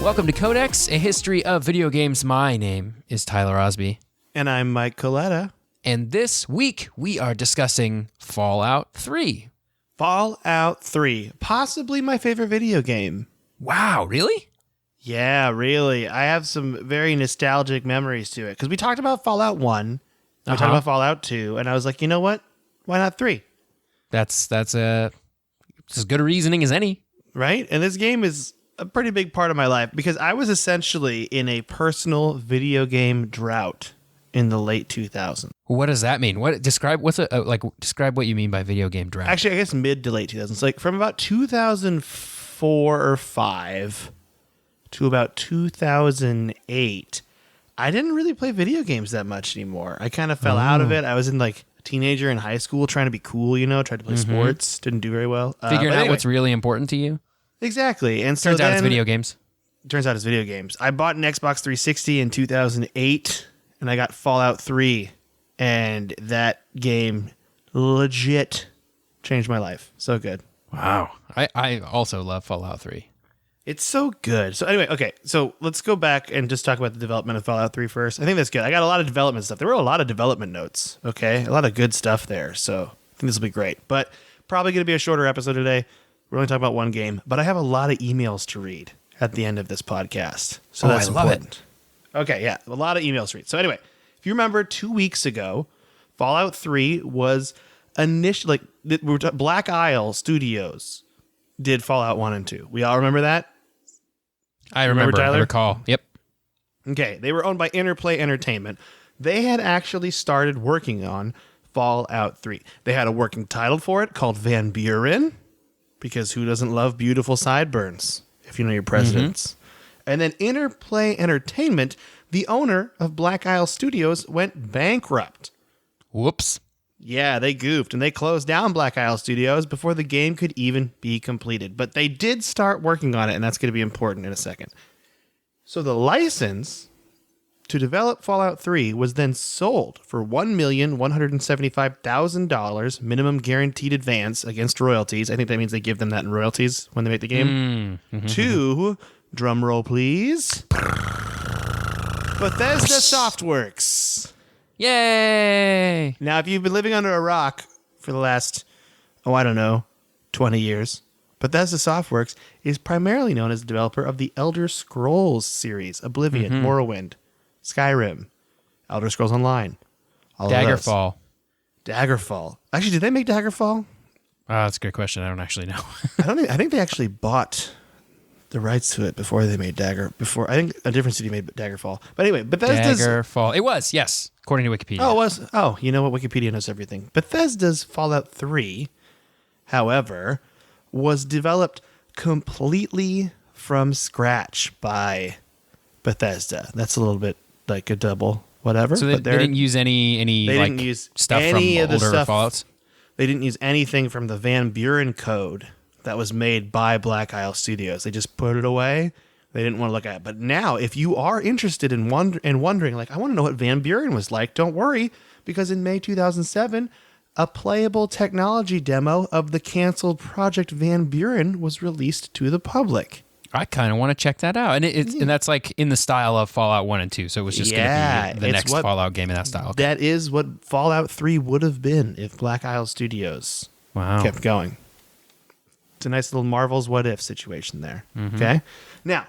Welcome to Codex, a history of video games. My name is Tyler Osby. And I'm Mike Coletta. And this week, we are discussing Fallout 3. Fallout 3, possibly my favorite video game. Wow, really? Yeah, really. I have some very nostalgic memories to it. Because we talked about Fallout 1, we talked about Fallout 2, and I was like, you know what? Why not 3? That's as good a reasoning as any. Right? And this game is a pretty big part of my life because I was essentially in a personal video game drought in the late 2000s. What does that mean? Describe what you mean by video game drought. Actually, I guess mid to late 2000s. Like from about 2004 or 5 to about 2008, I didn't really play video games that much anymore. I kind of fell out of it. I was in like a teenager in high school trying to be cool, tried to play sports, didn't do very well. Figuring out what's really important to you. Exactly. And so Turns out it's video games. Turns out it's video games. I bought an Xbox 360 in 2008, and I got Fallout 3, and that game legit changed my life. So good. Wow. I also love Fallout 3. It's so good. So anyway, okay, so let's go back and just talk about the development of Fallout 3 first. I think that's good. I got a lot of development stuff. There were a lot of development notes, okay? A lot of good stuff there, so I think this will be great. But probably going to be a shorter episode today. We're only talking about one game, but I have a lot of emails to read at the end of this podcast. So that's important. Okay, yeah, a lot of emails to read. So anyway, if you remember 2 weeks ago, Fallout 3 was initially, Black Isle Studios did Fallout 1 and 2. We all remember that? I remember, Tyler? I recall. Yep. Okay, they were owned by Interplay Entertainment. They had actually started working on Fallout 3. They had a working title for it called Van Buren, because who doesn't love beautiful sideburns, if you know your presidents? And then Interplay Entertainment, the owner of Black Isle Studios, went bankrupt. Whoops. Yeah, they goofed, and they closed down Black Isle Studios before the game could even be completed. But they did start working on it, and that's going to be important in a second. So the license to develop Fallout 3 was then sold for $1,175,000 minimum guaranteed advance against royalties. I think that means they give them that in royalties when they make the game. To, drumroll please, Bethesda Softworks. Yay! Now, if you've been living under a rock for the last, 20 years, Bethesda Softworks is primarily known as the developer of the Elder Scrolls series, Oblivion, Morrowind, Skyrim, Elder Scrolls Online, Daggerfall. Daggerfall. Actually, did they make Daggerfall? That's a good question. I don't actually know. I think they actually bought the rights to it before they made I think a different city made Daggerfall. But anyway, Bethesda's Daggerfall. It was, yes, according to Wikipedia. Oh, it was. Oh, you know what? Wikipedia knows everything. Bethesda's Fallout 3, however, was developed completely from scratch by Bethesda. That's a little bit like a double whatever. So they didn't use any didn't use stuff any from of the older stuff. Fallouts? They didn't use anything from the Van Buren code that was made by Black Isle Studios. They just put it away. They didn't want to look at it. But now, if you are interested in wondering, like, I want to know what Van Buren was like, don't worry, because in May 2007, a playable technology demo of the canceled Project Van Buren was released to the public. I kind of want to check that out. And that's like in the style of Fallout 1 and 2, so it was just going to be the next Fallout game in that style. Okay. That is what Fallout 3 would have been if Black Isle Studios kept going. It's a nice little Marvel's What If situation there. Okay? Now,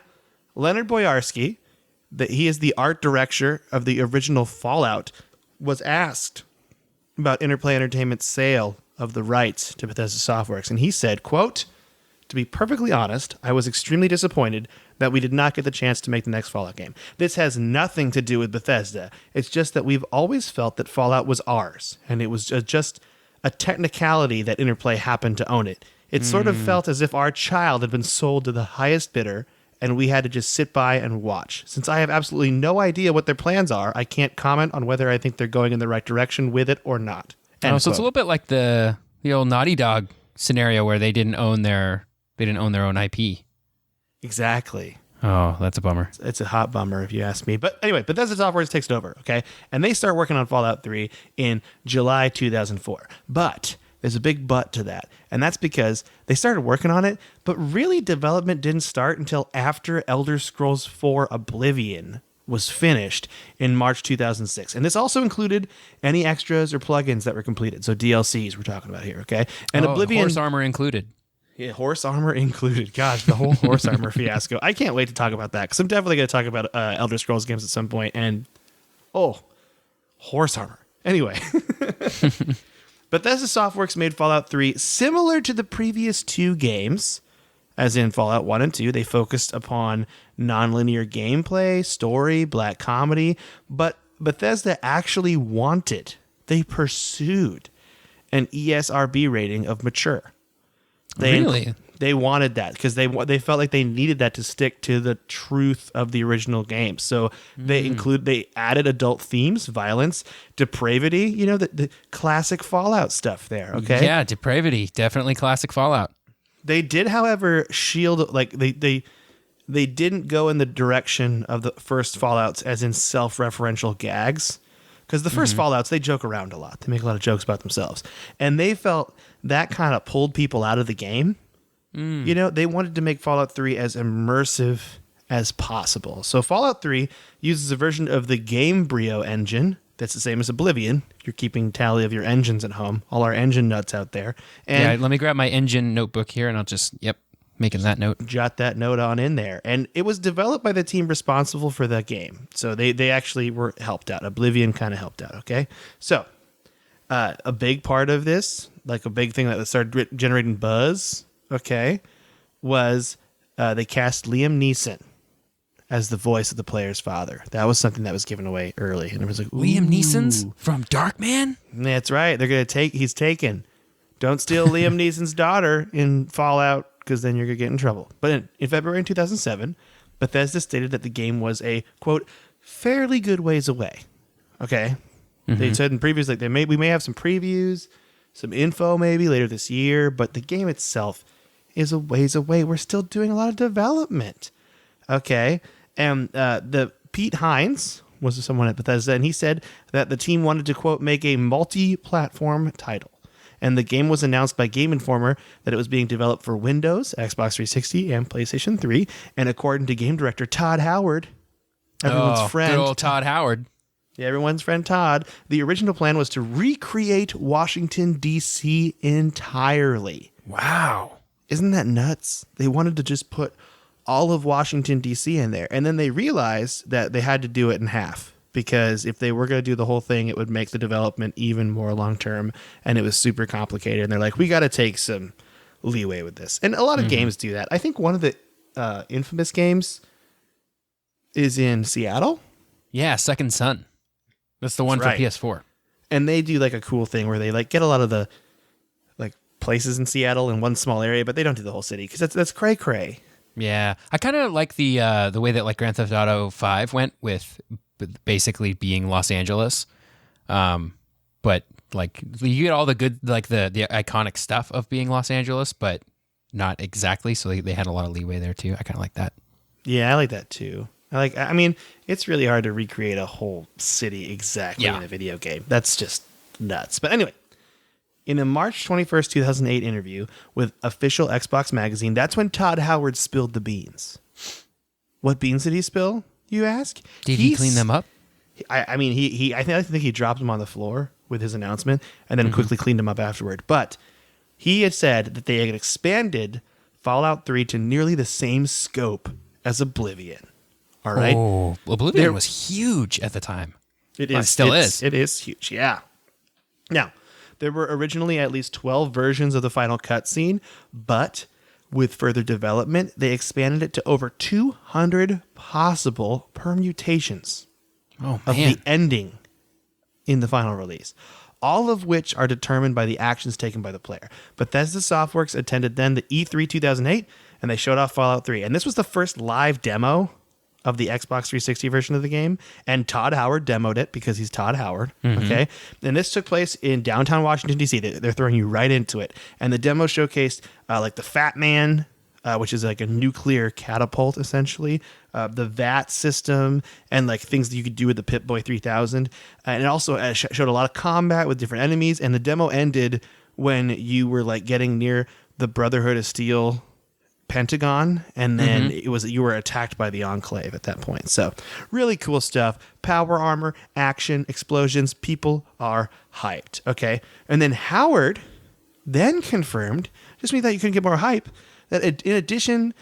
Leonard Boyarsky, he is the art director of the original Fallout, was asked about Interplay Entertainment's sale of the rights to Bethesda Softworks, and he said, quote, "To be perfectly honest, I was extremely disappointed that we did not get the chance to make the next Fallout game. This has nothing to do with Bethesda. It's just that we've always felt that Fallout was ours, and it was just a technicality that Interplay happened to own it. It sort of felt as if our child had been sold to the highest bidder, and we had to just sit by and watch. Since I have absolutely no idea what their plans are, I can't comment on whether I think they're going in the right direction with it or not." So it's a little bit like the old Naughty Dog scenario where they didn't own their own IP. Exactly. Oh, that's a bummer. It's a hot bummer if you ask me. But anyway, Bethesda Softworks takes it over, okay? And they start working on Fallout 3 in July 2004. But There's a big but to that. And that's because they started working on it, but really development didn't start until after Elder Scrolls IV Oblivion was finished in March 2006. And this also included any extras or plugins that were completed. So DLCs we're talking about here, okay? And Oblivion... Horse armor included. Yeah, horse armor included. Gosh, the whole horse armor fiasco. I can't wait to talk about that because I'm definitely going to talk about Elder Scrolls games at some point. And, horse armor. Anyway... Bethesda Softworks made Fallout 3 similar to the previous two games, as in Fallout 1 and 2. They focused upon nonlinear gameplay, story, black comedy, but Bethesda actually they pursued an ESRB rating of mature. Really? They wanted that because they felt like they needed that to stick to the truth of the original game. So they added adult themes, violence, depravity, the classic Fallout stuff there. Okay. Yeah, depravity, definitely classic Fallout. They did, however, shield they didn't go in the direction of the first Fallouts as in self-referential gags. Because the first Fallouts, they joke around a lot. They make a lot of jokes about themselves. And they felt that kind of pulled people out of the game. They wanted to make Fallout 3 as immersive as possible. So Fallout 3 uses a version of the Gamebryo engine that's the same as Oblivion. You're keeping tally of your engines at home. All our engine nuts out there. And let me grab my engine notebook here and I'll just, making that note. Jot that note on in there. And it was developed by the team responsible for the game. So they actually were helped out. Oblivion kind of helped out, okay? So a big part of this, like a big thing that started generating buzz, okay, was they cast Liam Neeson as the voice of the player's father. That was something that was given away early. And it was like, Liam Neeson's from Darkman? That's right. They're going to he's taken. Don't steal Liam Neeson's daughter in Fallout because then you're going to get in trouble. But in February 2007, Bethesda stated that the game was a, quote, fairly good ways away. Okay? They said in previews, we may have some previews, some info maybe later this year, but the game itself is a ways away. We're still doing a lot of development. Okay? And the Pete Hines was someone at Bethesda, and he said that the team wanted to, quote, make a multi-platform title. And the game was announced by Game Informer that it was being developed for Windows, Xbox 360, and PlayStation 3. And according to game director Todd Howard, everyone's friend. Good old Todd Howard. Yeah, everyone's friend Todd. The original plan was to recreate Washington, D.C. entirely. Wow. Isn't that nuts? They wanted to just put all of Washington, D.C. in there. And then they realized that they had to do it in half. Because if they were going to do the whole thing, it would make the development even more long-term, and it was super complicated. And they're like, we got to take some leeway with this. And a lot of games do that. I think one of the infamous games is in Seattle. Yeah, Second Son. That's the one for PS4. And they do like a cool thing where they get a lot of the places in Seattle in one small area, but they don't do the whole city because that's cray-cray. Yeah, I kind of like the way that Grand Theft Auto 5 went with basically being Los Angeles, but you get all the good the iconic stuff of being Los Angeles, but not exactly. So they had a lot of leeway there too. I kind of like that. Yeah, I like that too. I mean, it's really hard to recreate a whole city exactly in a video game. That's just nuts. But anyway, in a March 21st, 2008 interview with Official Xbox Magazine, that's when Todd Howard spilled the beans. What beans did he spill, you ask? Did he clean them up? I think he dropped them on the floor with his announcement and then quickly cleaned them up afterward. But he had said that they had expanded Fallout 3 to nearly the same scope as Oblivion. All right? Oh, Oblivion was huge at the time. It is. Still is. It is huge, yeah. Now, there were originally at least 12 versions of the final cutscene, but with further development, they expanded it to over 200 possible permutations of the ending in the final release, all of which are determined by the actions taken by the player. Bethesda Softworks attended then the E3 2008, and they showed off Fallout 3. And this was the first live demo of the Xbox 360 version of the game, and Todd Howard demoed it because he's Todd Howard, okay? And this took place in downtown Washington, D.C. They're throwing you right into it. And the demo showcased the Fat Man, which is like a nuclear catapult, essentially, the VAT system, and things that you could do with the Pip-Boy 3000. And it also showed a lot of combat with different enemies, and the demo ended when you were like getting near the Brotherhood of Steel Pentagon, and then you were attacked by the Enclave at that point. So really cool stuff. Power armor, action, explosions. People are hyped. Okay. And then Howard then confirmed, just when you thought you couldn't get more hype, that in addition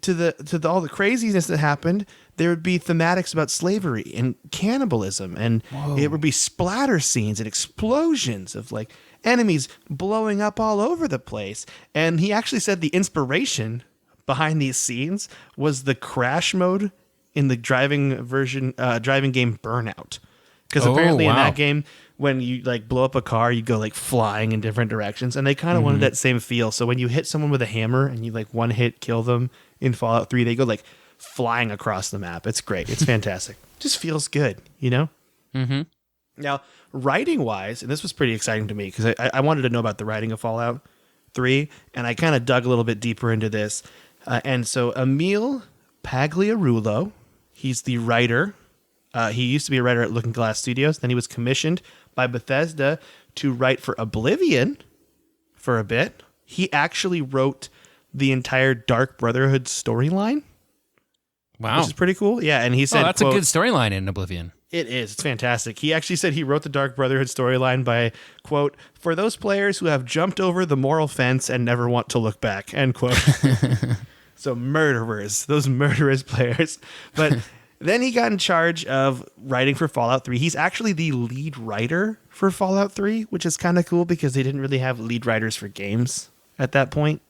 to all the craziness that happened, there would be thematics about slavery and cannibalism, and it would be splatter scenes and explosions of like enemies blowing up all over the place. And he actually said the inspiration behind these scenes was the crash mode in the driving game Burnout. Because apparently in that game, when you like blow up a car, you go like flying in different directions, and they kind of wanted that same feel. So when you hit someone with a hammer and you like one hit kill them in Fallout 3, they go like flying across the map. It's great. It's fantastic. Just feels good, you know? Mm-hmm. Now, writing wise, and this was pretty exciting to me because I wanted to know about the writing of Fallout 3, and I kind of dug a little bit deeper into this. And so Emil Pagliarulo, he's the writer. He used to be a writer at Looking Glass Studios. Then he was commissioned by Bethesda to write for Oblivion for a bit. He actually wrote the entire Dark Brotherhood storyline. Wow. Which is pretty cool. Yeah, and he said, that's quote, a good storyline in Oblivion. It is. It's fantastic. He actually said he wrote the Dark Brotherhood storyline by, quote, for those players who have jumped over the moral fence and never want to look back, end quote. So murderers, those murderous players. But then he got in charge of writing for Fallout 3. He's actually the lead writer for Fallout 3, which is kind of cool because they didn't really have lead writers for games at that point.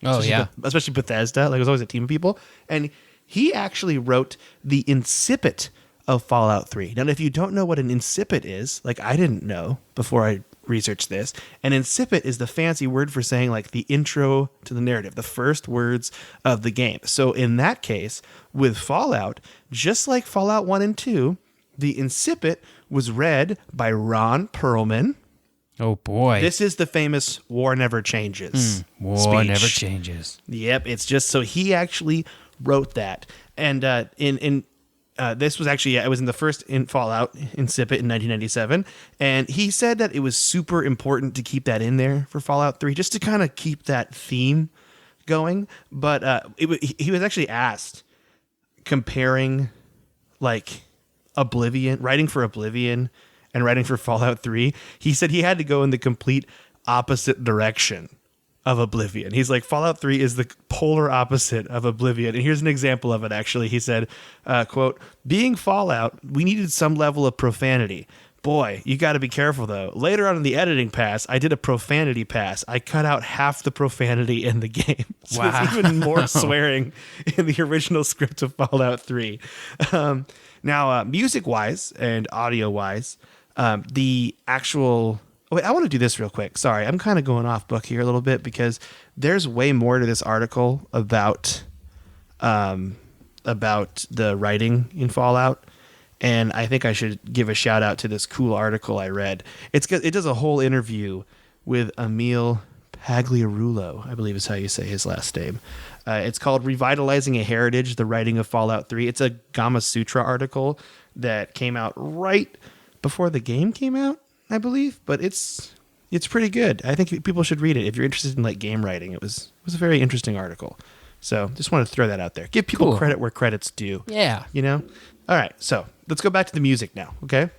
Oh, Especially Bethesda. Like, it was always a team of people. And he actually wrote the incipit of Fallout 3. Now, if you don't know what an incipit is, like I didn't know before I researched this, an incipit is the fancy word for saying like the intro to the narrative, the first words of the game. So in that case, with Fallout, just like Fallout 1 and 2, the incipit was read by Ron Perlman. Oh, boy. This is the famous War Never Changes War speech. Never Changes. Yep, it's just so he actually wrote that. And this was actually, it was in the first Fallout incipit in 1997. And he said that it was super important to keep that in there for Fallout 3, just to kind of keep that theme going. But he was actually asked, comparing like Oblivion, writing for Oblivion and writing for Fallout 3, he said he had to go in the complete opposite direction of Oblivion. He's like, Fallout 3 is the polar opposite of Oblivion. And here's an example of it, actually. He said, quote, being Fallout, we needed some level of profanity. Boy, you got to be careful, though. Later on in the editing pass, I did a profanity pass. I cut out half the profanity in the game. So there's even more swearing in the original script of Fallout 3. Now, music-wise and audio-wise, the actual... Oh, wait, I want to do this real quick. Sorry, I'm kind of going off book here a little bit because there's way more to this article about the writing in Fallout, and I think I should give a shout out to this cool article I read. It does a whole interview with Emil Pagliarulo, I believe is how you say his last name. It's called "Revitalizing a Heritage: The Writing of Fallout 3." It's a Gamma Sutra article that came out right before the game came out, I believe, but it's pretty good. I think people should read it if you're interested in like game writing. It was a very interesting article. So just wanted to throw that out there. Give people credit where credit's due. Yeah. You know? All right. So let's go back to the music now. Okay.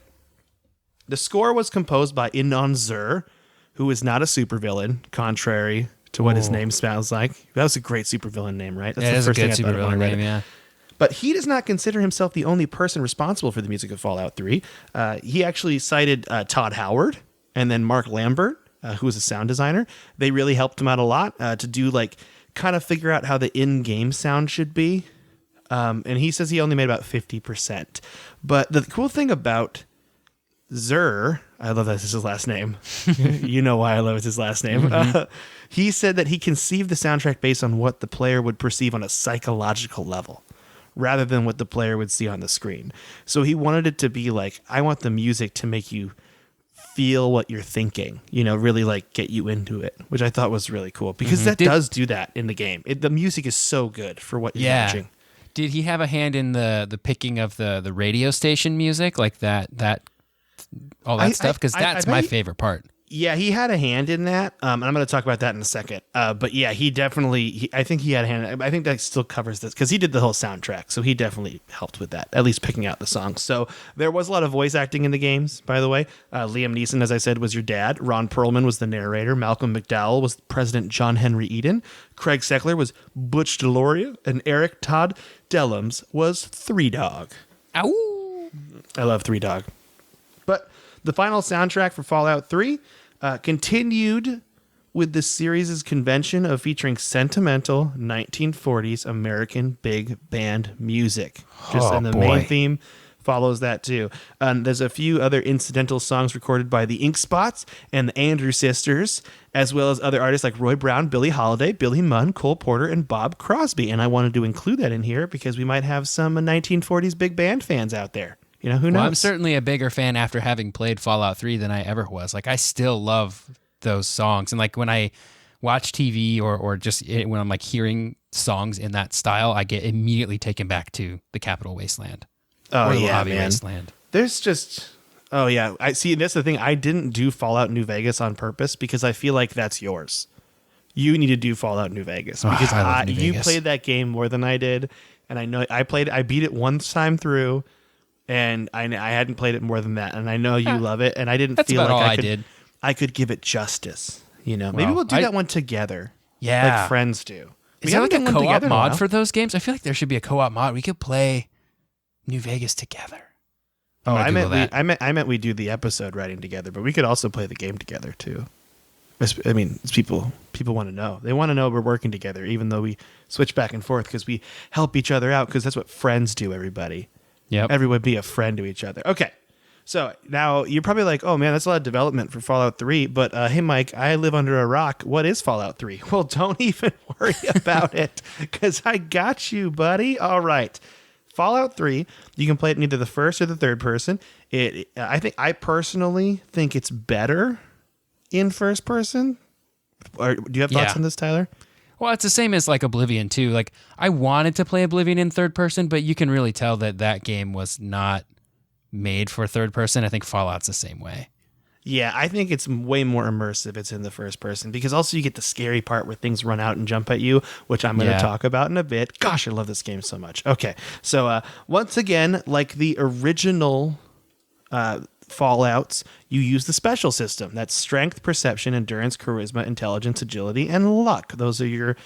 The score was composed by Inon Zur, who is not a supervillain, contrary to what his name sounds like. That was a great supervillain name, right? That's the first thing I thought when I read it. Yeah. But he does not consider himself the only person responsible for the music of Fallout 3. He actually cited Todd Howard and then Mark Lambert, who was a sound designer. They really helped him out a lot to do like kind of figure out how the in-game sound should be. And he says he only made about 50%. But the cool thing about Zur, I love that's his last name. You know why I love it's his last name. Mm-hmm. He said that he conceived the soundtrack based on what the player would perceive on a psychological level, rather than what the player would see on the screen. So he wanted it to be like, I want the music to make you feel what you're thinking, you know, really like get you into it, which I thought was really cool because that does do that in the game. The music is so good for what you're watching. Did he have a hand in the picking of the radio station music, like that all that stuff? Because that's my favorite part. Yeah, he had a hand in that. And I'm going to talk about that in a second. But yeah, he definitely, I think he had a hand. I think that still covers this because he did the whole soundtrack. So he definitely helped with that, at least picking out the songs. So there was a lot of voice acting in the games, by the way. Liam Neeson, as I said, was your dad. Ron Perlman was the narrator. Malcolm McDowell was President John Henry Eden. Craig Seckler was Butch DeLoria. And Eric Todd Dellums was Three Dog. Ow! I love Three Dog. But the final soundtrack for Fallout 3 continued with the series' convention of featuring sentimental 1940s American big band music. And the main theme follows that too. There's a few other incidental songs recorded by the Ink Spots and the Andrews Sisters, as well as other artists like Roy Brown, Billie Holiday, Billy Munn, Cole Porter, and Bob Crosby. And I wanted to include that in here because we might have some 1940s big band fans out there. You know, who knows? Well, I'm certainly a bigger fan after having played Fallout 3 than I ever was. Like, I still love those songs. And like when I watch TV or just when I'm like hearing songs in that style, I get immediately taken back to the Capital Wasteland. Oh, yeah, Mojave man. Wasteland. There's just... Oh, yeah. I see. That's the thing. I didn't do Fallout New Vegas on purpose because I feel like that's yours. You need to do Fallout New Vegas because I love New you Vegas. played that game more than I did. And I know I beat it one time through. And I hadn't played it more than that, and I know you love it, and I didn't feel like I could give it justice. You know, maybe we'll do that one together. Yeah, like friends do. Is there like a co-op mod for those games? I feel like there should be a co-op mod. We could play New Vegas together. Oh, I meant we do the episode writing together, but we could also play the game together too. I mean, it's people want to know. They want to know we're working together, even though we switch back and forth because we help each other out because that's what friends do. Everybody. Yep. Everyone be a friend to each other. Okay. So now you're probably like, oh man, that's a lot of development for Fallout 3. But hey, Mike, I live under a rock. What is Fallout 3? Well, don't even worry about it because I got you, buddy. All right. Fallout 3, you can play it in either the first or the third person. I personally think it's better in first person. Or do you have thoughts on this, Tyler? Well, it's the same as like Oblivion too. Like I wanted to play Oblivion in third person, but you can really tell that game was not made for third person. I think Fallout's the same way. Yeah, I think it's way more immersive. It's in the first person because also you get the scary part where things run out and jump at you, which I'm going to talk about in a bit. Gosh, I love this game so much. Okay, so once again, like the original Fallouts, you use the special system. That's strength, perception, endurance, charisma, intelligence, agility, and luck. Those are your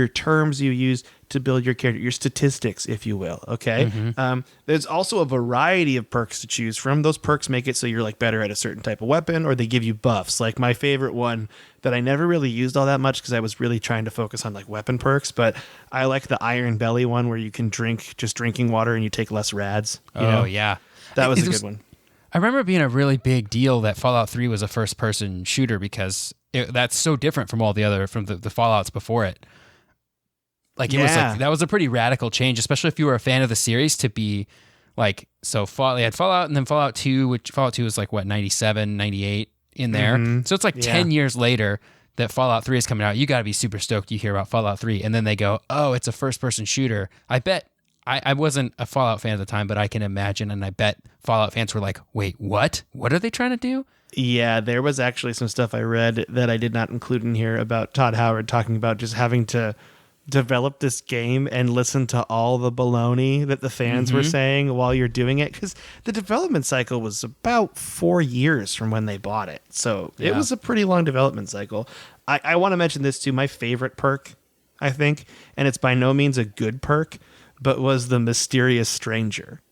terms you use to build your character, your statistics, if you will. Okay. Mm-hmm. There's also a variety of perks to choose from. Those perks make it so you're like better at a certain type of weapon, or they give you buffs. Like my favorite one that I never really used all that much because I was really trying to focus on like weapon perks, but I like the Iron Belly one where you can drink just drinking water and you take less rads. You know? Yeah. That was a good one. I remember it being a really big deal that Fallout 3 was a first-person shooter because that's so different from all the other, from the Fallouts before it. Like, it was like, that was a pretty radical change, especially if you were a fan of the series, to be like, so they had Fallout and then Fallout 2, which Fallout 2 was like, 97, 98 in there. Mm-hmm. So it's like 10 years later that Fallout 3 is coming out. You got to be super stoked you hear about Fallout 3. And then they go, oh, it's a first-person shooter. I bet. I wasn't a Fallout fan at the time, but I can imagine, and I bet Fallout fans were like, wait, what? What are they trying to do? Yeah, there was actually some stuff I read that I did not include in here about Todd Howard talking about just having to develop this game and listen to all the baloney that the fans were saying while you're doing it, because the development cycle was about 4 years from when they bought it. So it was a pretty long development cycle. I want to mention this too. My favorite perk, I think, and it's by no means a good perk, but was the Mysterious Stranger.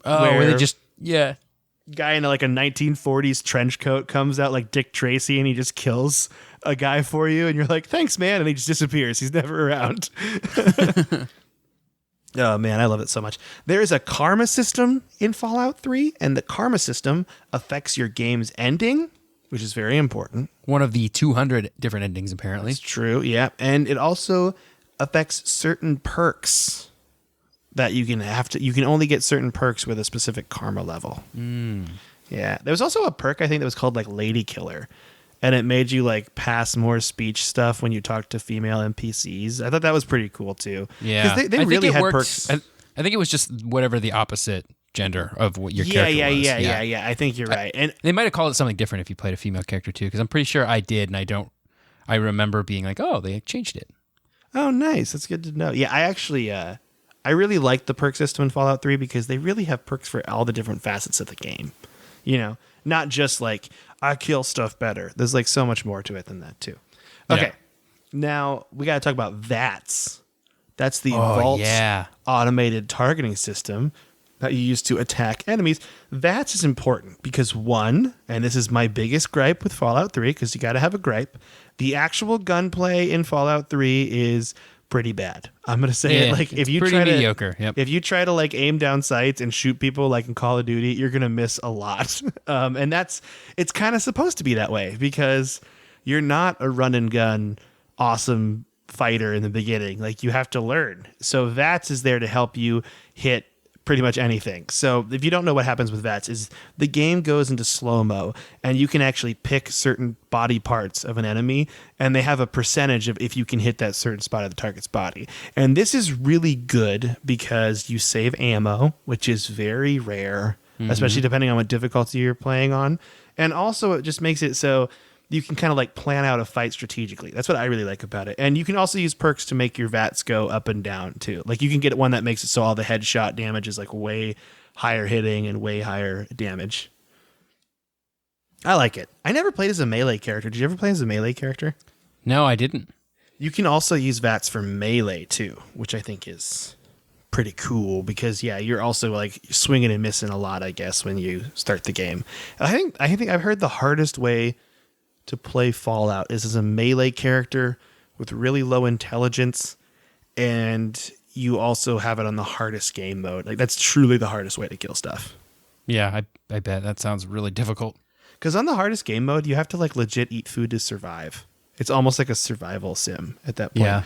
Oh, where they just, guy in like a 1940s trench coat comes out like Dick Tracy and he just kills a guy for you and you're like, thanks, man. And he just disappears. He's never around. Oh, man, I love it so much. There is a karma system in Fallout 3, and the karma system affects your game's ending, which is very important. One of the 200 different endings, apparently. That's true, yeah. And it also affects certain perks that you can only get certain perks with a specific karma level. Yeah. There was also a perk, I think, that was called like Lady Killer. And it made you like pass more speech stuff when you talk to female NPCs. I thought that was pretty cool too. Yeah. Because they really had perks. I think it was just whatever the opposite gender of what your character was. Yeah. I think you're right. And they might have called it something different if you played a female character too, because I'm pretty sure I did, and I remember being like, oh, they changed it. Oh, nice. That's good to know. Yeah, I actually, I really like the perk system in Fallout 3 because they really have perks for all the different facets of the game. You know, not just like, I kill stuff better. There's like so much more to it than that too. Okay. Yeah. Now we got to talk about VATS. That's the Vault automated targeting system that you use to attack enemies. VATS is important because one, and this is my biggest gripe with Fallout 3, because you got to have a gripe, the actual gunplay in Fallout 3 is pretty bad. I'm going to say it like if you try mediocre. If you try to like aim down sights and shoot people like in Call of Duty, you're going to miss a lot. And it's kind of supposed to be that way because you're not a run and gun awesome fighter in the beginning. Like you have to learn. So VATS is there to help you hit pretty much anything. So if you don't know what happens with VATS, is the game goes into slow-mo and you can actually pick certain body parts of an enemy and they have a percentage of if you can hit that certain spot of the target's body. And this is really good because you save ammo, which is very rare, especially depending on what difficulty you're playing on. And also it just makes it so you can kind of like plan out a fight strategically. That's what I really like about it. And you can also use perks to make your VATS go up and down too. Like you can get one that makes it so all the headshot damage is like way higher hitting and way higher damage. I like it. I never played as a melee character. Did you ever play as a melee character? No, I didn't. You can also use VATS for melee too, which I think is pretty cool because you're also like swinging and missing a lot, I guess, when you start the game. I think I've heard the hardest way to play Fallout is as a melee character with really low intelligence, and you also have it on the hardest game mode. Like that's truly the hardest way to kill stuff. Yeah, I bet that sounds really difficult. Because on the hardest game mode, you have to like legit eat food to survive. It's almost like a survival sim at that point. Yeah.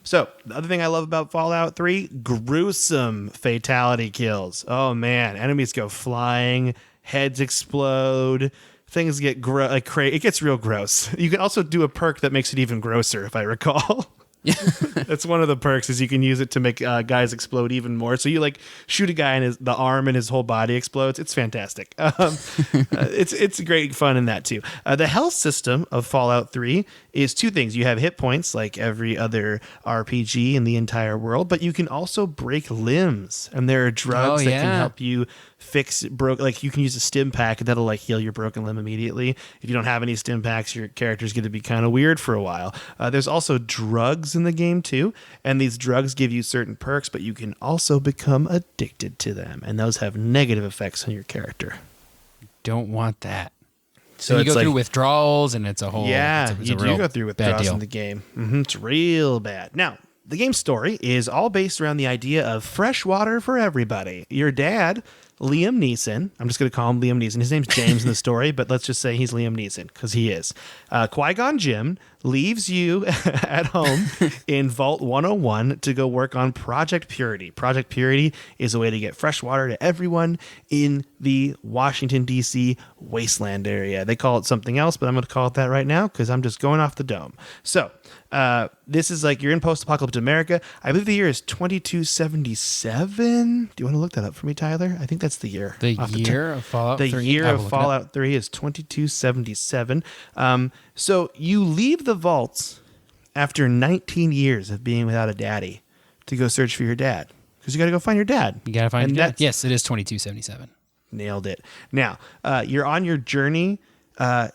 So the other thing I love about Fallout 3, gruesome fatality kills. Oh man, enemies go flying, heads explode. Things get it gets real gross. You can also do a perk that makes it even grosser, if I recall. That's one of the perks is you can use it to make guys explode even more. So you like shoot a guy and the arm and his whole body explodes. It's fantastic. It's great fun in that too. The health system of Fallout 3 is two things. You have hit points like every other RPG in the entire world, but you can also break limbs, and there are drugs that can help you fix like you can use a stim pack that'll like heal your broken limb immediately. If you don't have any stim packs, your character's going to be kind of weird for a while. There's also drugs in the game too, and these drugs give you certain perks, but you can also become addicted to them, and those have negative effects on your character. Don't want that. So you go through withdrawals, and it's a whole you do go through withdrawals in the game. It's real bad. Now, the game's story is all based around the idea of fresh water for everybody. Your dad, Liam Neeson, I'm just going to call him Liam Neeson. His name's James in the story, but let's just say he's Liam Neeson because he is. Qui-Gon Jinn leaves you at home in Vault 101 to go work on Project Purity. Project Purity is a way to get fresh water to everyone in the Washington, D.C. wasteland area. They call it something else, but I'm going to call it that right now because I'm just going off the dome. So this is like you're in post-apocalyptic America. I believe the year is 2277. Do you want to look that up for me, Tyler? I think that's the year. The year of Fallout 3? The year of Fallout 3 is 2277. So you leave the vaults after 19 years of being without a daddy to go search for your dad. Because you got to go find your dad. You got to find your dad. Yes, it is 2277. Nailed it. Now, you're on your journey to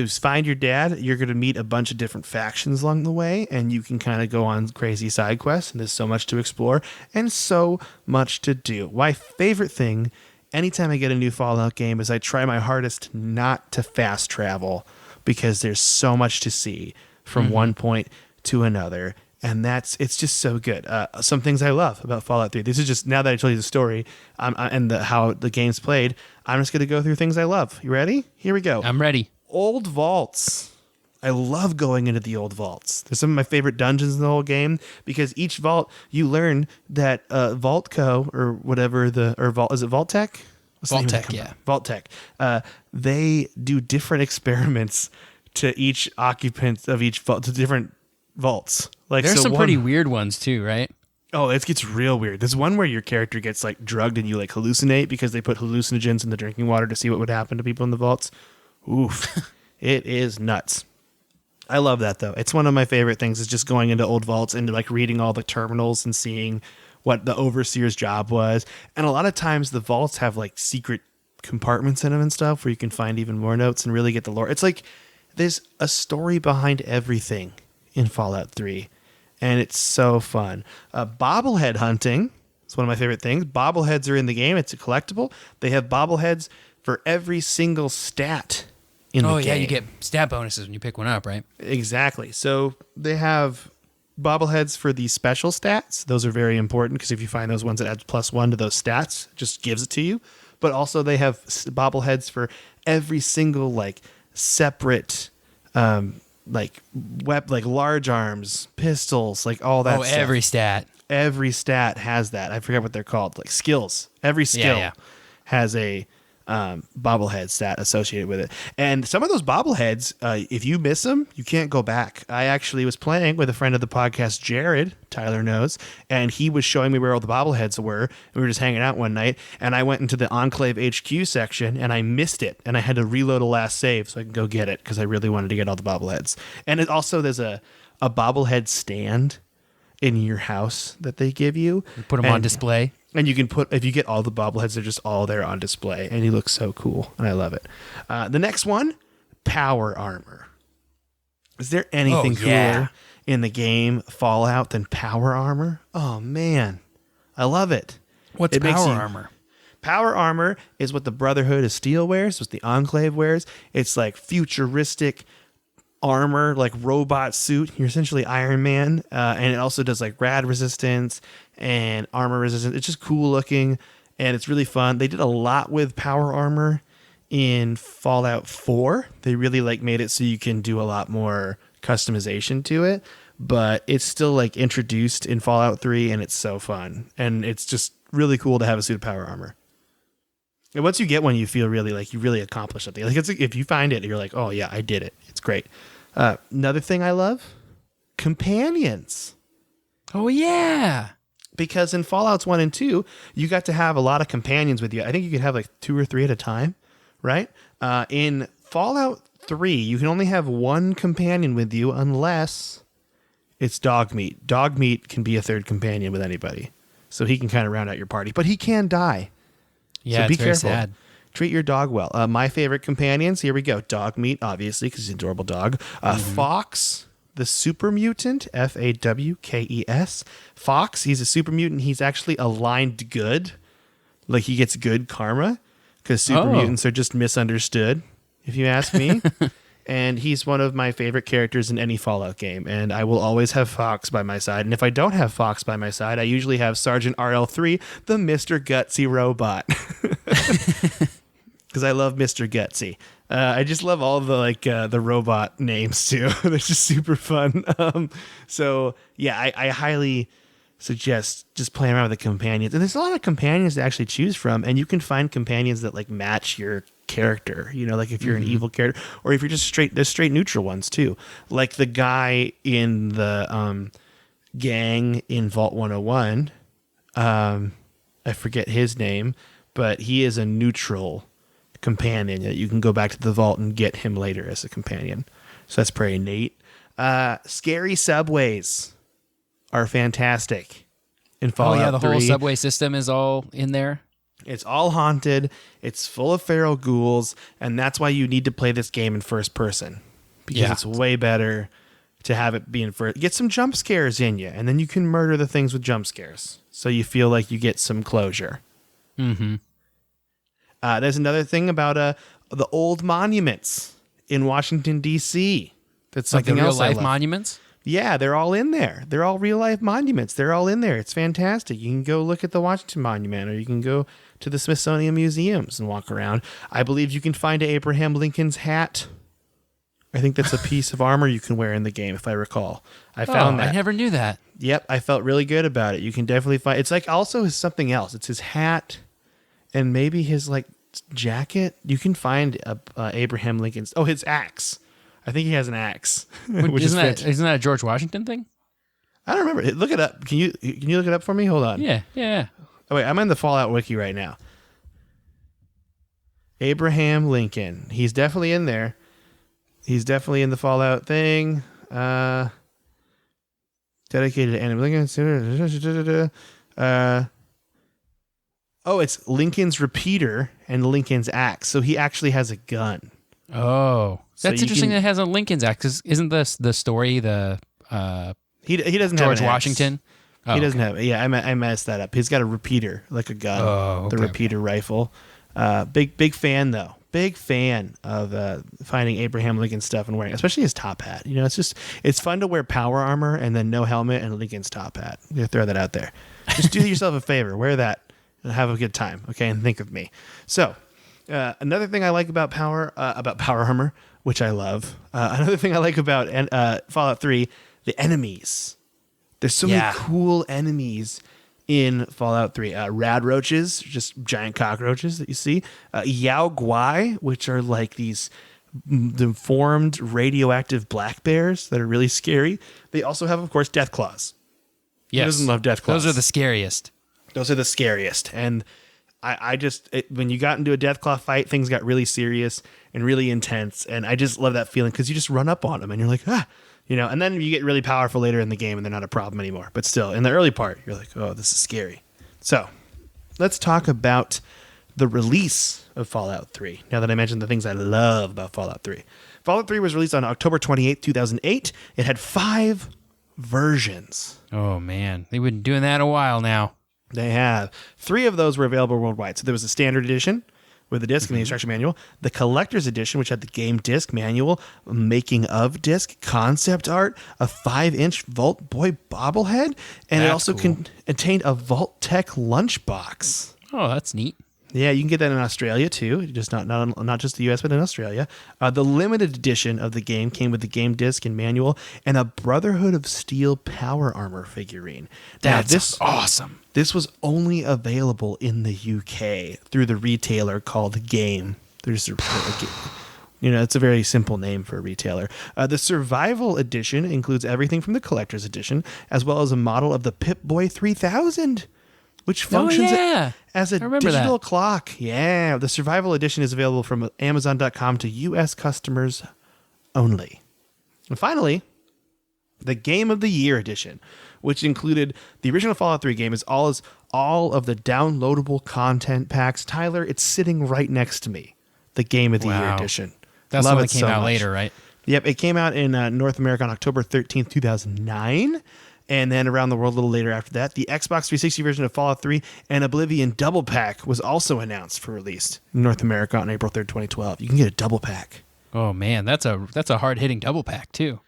find your dad. You're going to meet a bunch of different factions along the way, and you can kind of go on crazy side quests, and there's so much to explore and so much to do. My favorite thing anytime I get a new Fallout game is I try my hardest not to fast travel because there's so much to see from one point to another. And it's just so good. Some things I love about Fallout 3. This is just, now that I told you the story and how the game's played, I'm just going to go through things I love. You ready? Here we go. I'm ready. Old vaults. I love going into the old vaults. They're some of my favorite dungeons in the whole game because each vault, you learn that Vault-Co or whatever is it Vault-Tec? Vault-Tec, yeah. Vault-Tec. They do different experiments to each occupant of each vault, to different vaults. Like there's some pretty weird ones too, right? Oh, it gets real weird. There's one where your character gets like drugged and you like hallucinate because they put hallucinogens in the drinking water to see what would happen to people in the vaults. Oof. It is nuts. I love that though. It's one of my favorite things is just going into old vaults and like reading all the terminals and seeing what the overseer's job was. And a lot of times the vaults have like secret compartments in them and stuff where you can find even more notes and really get the lore. It's like there's a story behind everything in Fallout 3. And it's so fun. Bobblehead hunting is one of my favorite things. Bobbleheads are in the game. It's a collectible. They have bobbleheads for every single stat in the game. Oh, yeah, you get stat bonuses when you pick one up, right? Exactly. So they have bobbleheads for the special stats. Those are very important because if you find those ones that adds +1 to those stats, it just gives it to you. But also they have bobbleheads for every single like separate like large arms, pistols, like all that stuff. Every stat. Every stat has that. I forget what they're called. Like skills. Every skill has a bobblehead stat associated with it. And some of those bobbleheads, if you miss them, you can't go back. I actually was playing with a friend of the podcast, Jared, Tyler knows, and he was showing me where all the bobbleheads were. And we were just hanging out one night, and I went into the Enclave HQ section, and I missed it, and I had to reload a last save so I could go get it because I really wanted to get all the bobbleheads. And it also, there's a bobblehead stand in your house that they give you. You put them on display. And you can put, if you get all the bobbleheads, they're just all there on display. And he looks so cool. And I love it. The next one, power armor. Is there anything cooler in the game Fallout than power armor? Oh, man. I love it. What's power armor? Power armor is what the Brotherhood of Steel wears. It's what the Enclave wears. It's like futuristic armor, like robot suit. You're essentially Iron Man, and it also does like rad resistance and armor resistance. It's just cool looking, and it's really fun. They did a lot with power armor in Fallout 4. They really like made it so you can do a lot more customization to it, but it's still like introduced in Fallout 3, and it's so fun, and it's just really cool to have a suit of power armor. And once you get one, you feel really like you really accomplished something. Like if you find it, you're like, oh yeah, I did it. It's great. Another thing I love, companions. Oh, yeah. Because in Fallouts 1 and 2, you got to have a lot of companions with you. I think you could have like 2 or 3 at a time, right? In Fallout 3, you can only have one companion with you unless it's Dogmeat. Dogmeat can be a third companion with anybody. So he can kind of round out your party. But he can die. Yeah, so be careful. Very sad. Treat your dog well. My favorite companions, here we go. Dogmeat, obviously, because he's an adorable dog. Fox, the super mutant, Fawkes. Fox, he's a super mutant. He's actually aligned good. Like, he gets good karma, because super mutants are just misunderstood, if you ask me. And he's one of my favorite characters in any Fallout game, and I will always have Fox by my side. And if I don't have Fox by my side, I usually have Sergeant RL3, the Mr. Gutsy robot. Because I love Mr. Gutsy. I just love all the the robot names too. They're just super fun. So yeah, I highly suggest just playing around with the companions. And there's a lot of companions to actually choose from, and you can find companions that like match your character. You know, like if you're an evil character, or if you're just there's straight neutral ones too. Like the guy in the gang in Vault 101. I forget his name, but he is a neutral companion that you can go back to the vault and get him later as a companion. So that's pretty neat. Scary subways are fantastic in Fallout 3. Oh yeah, the whole subway system is all in there. It's all haunted. It's full of feral ghouls, and that's why you need to play this game in first person, because it's way better to have it be in first. Get some jump scares in you, and then you can murder the things with jump scares, so you feel like you get some closure. Mm-hmm. There's another thing about the old monuments in Washington, D.C. That's something like the else. Real life monuments? Yeah, they're all in there. They're all real life monuments. They're all in there. It's fantastic. You can go look at the Washington Monument, or you can go to the Smithsonian Museums and walk around. I believe you can find Abraham Lincoln's hat. I think that's a piece of armor you can wear in the game, if I recall. I found that. I never knew that. Yep, I felt really good about it. You can definitely find. It's like also something else. It's his hat, and maybe his like jacket. You can find Abraham Lincoln's. Oh, his axe. I think he has an axe. Isn't that a George Washington thing? I don't remember. Look it up. Can you look it up for me? Hold on. Yeah. Oh, wait, I'm in the Fallout wiki right now. Abraham Lincoln. He's definitely in there. He's definitely in the Fallout thing. Dedicated to Abraham Lincoln. It's Lincoln's repeater and Lincoln's axe. So he actually has a gun. Oh, that's interesting. That it has a Lincoln's axe. Isn't this the story? He doesn't have George Washington. He doesn't have. Yeah, I messed that up. He's got a repeater, like a gun. Oh, okay, the repeater rifle. Big fan though. Big fan of finding Abraham Lincoln stuff and wearing, especially his top hat. It's fun to wear power armor and then no helmet and Lincoln's top hat. You throw that out there. Just do yourself a favor. Wear that and have a good time. Okay, and think of me. So. Another thing I like about power armor, which I love. Another thing I like about Fallout 3, the enemies. There's so many cool enemies in Fallout 3. Rad roaches, just giant cockroaches that you see. Yao Guai, which are like these deformed radioactive black bears that are really scary. They also have, of course, death claws. Yes. Who doesn't love death claws? Those are the scariest. And when you got into a Deathclaw fight, things got really serious and really intense. And I just love that feeling because you just run up on them and you're like, and then you get really powerful later in the game and they're not a problem anymore. But still, in the early part, you're like, oh, this is scary. So let's talk about the release of Fallout 3. Now that I mentioned the things I love about Fallout 3. Fallout 3 was released on October 28th, 2008. It had 5 versions. Oh, man. They've been doing that a while now. They have. 3 of those were available worldwide. So there was a standard edition with the disc and the instruction manual, the collector's edition, which had the game disc manual, making of disc, concept art, a 5-inch Vault Boy bobblehead, and it also contained a Vault Tech lunchbox. Oh, that's neat. Yeah, you can get that in Australia too, just not just the US, but in Australia. The limited edition of the game came with the game disc and manual and a Brotherhood of Steel power armor figurine. That's awesome. This was only available in the UK through the retailer called Game. It's a very simple name for a retailer. The Survival Edition includes everything from the Collector's Edition, as well as a model of the Pip-Boy 3000. Which functions as a digital clock. Yeah, the Survival Edition is available from Amazon.com to U.S. customers only. And finally, the Game of the Year Edition, which included the original Fallout 3 game, as all of the downloadable content packs. Tyler, it's sitting right next to me. The Game of the Year Edition. That's the one that came out later, right? Yep, it came out in North America on October 13th, 2009. And then around the world a little later after that, the Xbox 360 version of Fallout 3 and Oblivion Double Pack was also announced for release in North America on April 3rd, 2012. You can get a double pack. Oh, man, that's a hard-hitting double pack, too.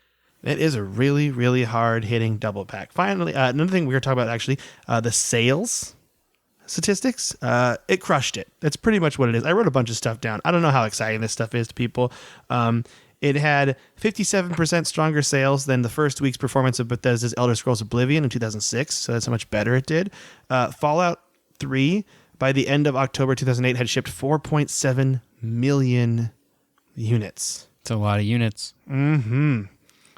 It is a really, really hard-hitting double pack. Finally, another thing we were talking about, actually, the sales statistics. It crushed it. That's pretty much what it is. I wrote a bunch of stuff down. I don't know how exciting this stuff is to people. It had 57% stronger sales than the first week's performance of Bethesda's Elder Scrolls Oblivion in 2006, so that's how much better it did. Fallout 3, by the end of October 2008, had shipped 4.7 million units. It's a lot of units. Mm-hmm.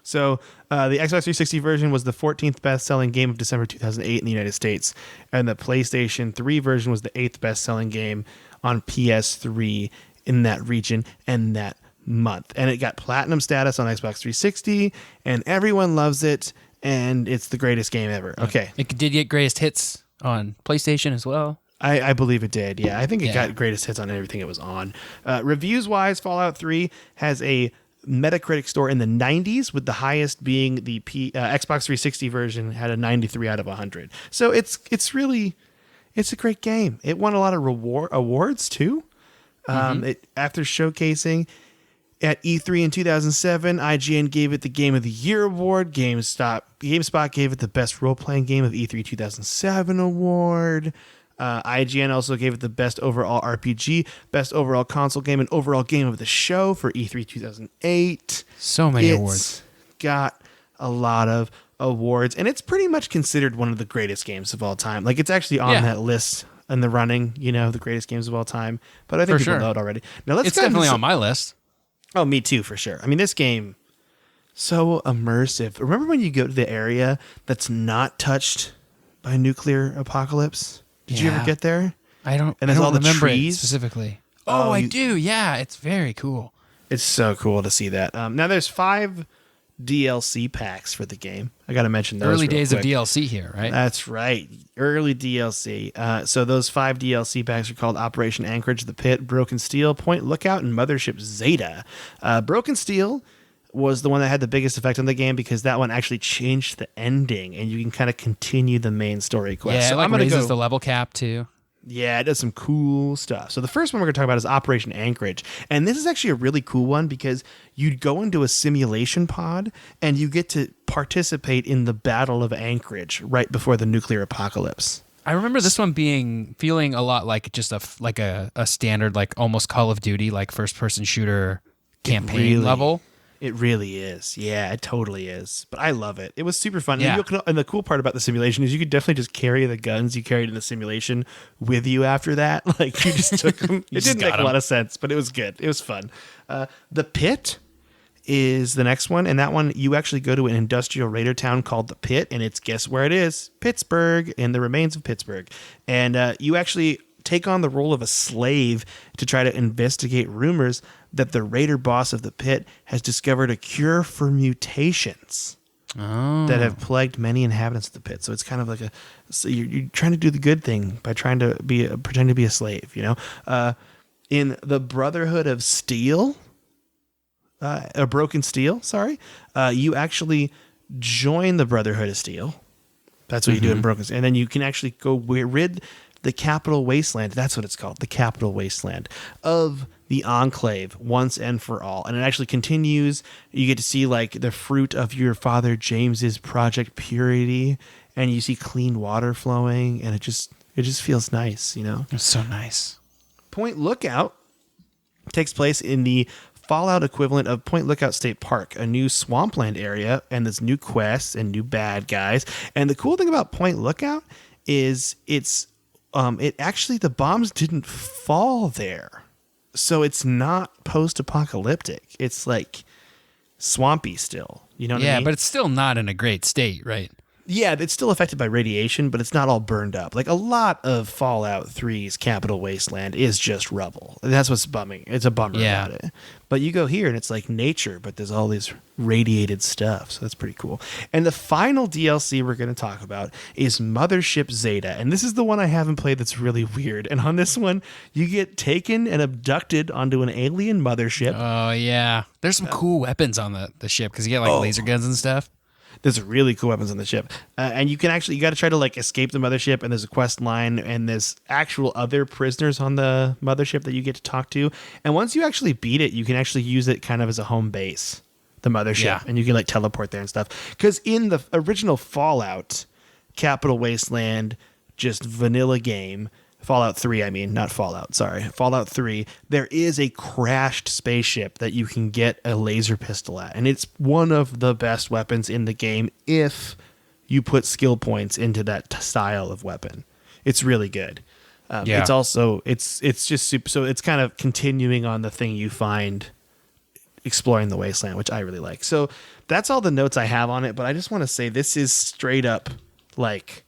So the Xbox 360 version was the 14th best-selling game of December 2008 in the United States, and the PlayStation 3 version was the 8th best-selling game on PS3 in that region and that month. And it got platinum status on Xbox 360, and everyone loves it, and it's the greatest game ever. Okay. It did get greatest hits on PlayStation as well. I believe it did. Yeah, I think it got greatest hits on everything it was on. Reviews-wise, Fallout 3 has a Metacritic score in the 90s, with the highest being the Xbox 360 version had a 93 out of 100. So it's a great game. It won a lot of awards too. After showcasing at E3 in 2007, IGN gave it the Game of the Year award. GameSpot gave it the Best Role-Playing Game of E3 2007 award. IGN also gave it the Best Overall RPG, Best Overall Console Game, and Overall Game of the Show for E3 2008. So many awards. Got a lot of awards, and it's pretty much considered one of the greatest games of all time. Like, it's actually on that list in the running, the greatest games of all time. But I think people know it already. Now, it's definitely on my list. Oh, me too, for sure. I mean, this game, so immersive. Remember when you go to the area that's not touched by nuclear apocalypse? Did you ever get there? I don't. And there's I don't all the remember trees it specifically. Oh, I do. Yeah, it's very cool. It's so cool to see that. Now there's 5 DLC packs for the game. I got to mention those. Early days quick. of DLC here, right? That's right. Early DLC. So those 5 DLC packs are called Operation Anchorage, The Pit, Broken Steel, Point Lookout, and Mothership Zeta. Broken Steel was the one that had the biggest effect on the game because that one actually changed the ending, and you can kind of continue the main story quest. Yeah, so it raises the level cap too. Yeah, it does some cool stuff. So the first one we're going to talk about is Operation Anchorage. And this is actually a really cool one because you'd go into a simulation pod and you get to participate in the Battle of Anchorage right before the nuclear apocalypse. I remember this one feeling a lot like just a standard, like almost Call of Duty, like first person shooter campaign level. It really is. Yeah, it totally is. But I love it. It was super fun. Yeah. And the cool part about the simulation is you could definitely just carry the guns you carried in the simulation with you after that. Like you just took them. It didn't make a lot of sense, but it was good. It was fun. The Pit is the next one. And that one, you actually go to an industrial raider town called The Pit. And it's, guess where it is? Pittsburgh, in the remains of Pittsburgh. And you actually take on the role of a slave to try to investigate rumors that the raider boss of the Pit has discovered a cure for mutations that have plagued many inhabitants of the Pit. So it's kind of like so you're trying to do the good thing by trying to pretend to be a slave, you know? In the Brotherhood of Steel, Broken Steel, sorry, you actually join the Brotherhood of Steel. That's what you do in Broken Steel. And then you can actually go rid the Capital Wasteland, that's what it's called, the Capital Wasteland, of the Enclave once and for all. And it actually continues. You get to see like the fruit of your father James's Project Purity, and you see clean water flowing, and it just feels nice, you know? It's so nice. Point Lookout takes place in the Fallout equivalent of Point Lookout State Park, a new swampland area, and there's new quests and new bad guys. And the cool thing about Point Lookout is it actually, the bombs didn't fall there. So it's not post-apocalyptic. It's like swampy still. You know what I mean? Yeah, but it's still not in a great state, right? Yeah, it's still affected by radiation, but it's not all burned up. Like a lot of Fallout 3's Capital Wasteland is just rubble. And that's what's bumming. It's a bummer about it. But you go here and it's like nature, but there's all this radiated stuff. So that's pretty cool. And the final DLC we're going to talk about is Mothership Zeta. And this is the one I haven't played that's really weird. And on this one, you get taken and abducted onto an alien mothership. Oh, yeah. There's some cool weapons on the ship because you get like laser guns and stuff. There's really cool weapons on the ship. And you got to try to like escape the mothership, and there's a quest line, and there's actual other prisoners on the mothership that you get to talk to. And once you actually beat it, you can actually use it kind of as a home base, the mothership, and you can like teleport there and stuff. Because in the original Fallout, Capital Wasteland, just vanilla game, Fallout 3, I mean, not Fallout, sorry. Fallout 3, there is a crashed spaceship that you can get a laser pistol at. And it's one of the best weapons in the game if you put skill points into that style of weapon. It's really good. It's also, it's just super, so it's kind of continuing on the thing you find exploring the wasteland, which I really like. So that's all the notes I have on it, but I just want to say this is straight up like...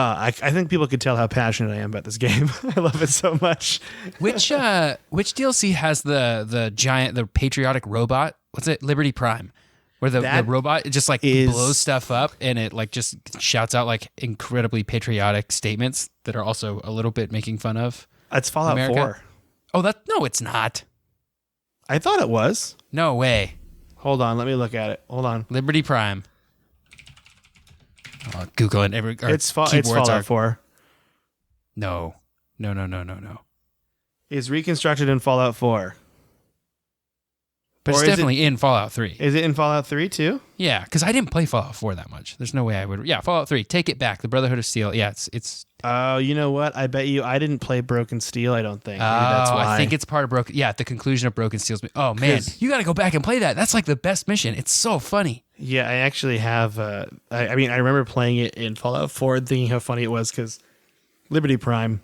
I think people could tell how passionate I am about this game. I love it so much. Which DLC has the giant, the patriotic robot? What's it? Liberty Prime, where the robot just like blows stuff up and it like just shouts out like incredibly patriotic statements that are also a little bit making fun of. It's Fallout America. 4. Oh, no, it's not. I thought it was. No way. Hold on, let me look at it. Hold on. Liberty Prime. Google it. It's Fallout 4. No. Is reconstructed in Fallout 4. But it's definitely in Fallout 3. Is it in Fallout 3 too? Yeah, because I didn't play Fallout 4 that much. There's no way I would. Yeah, Fallout 3. Take it back. The Brotherhood of Steel. Yeah, it's. Oh, you know what? I bet you I didn't play Broken Steel. I don't think. Maybe that's why. I think it's part of Broken. Yeah, the conclusion of Broken Steel's. Oh man, you got to go back and play that. That's like the best mission. It's so funny. Yeah, I actually have. I mean, I remember playing it in Fallout 4 and thinking how funny it was because Liberty Prime.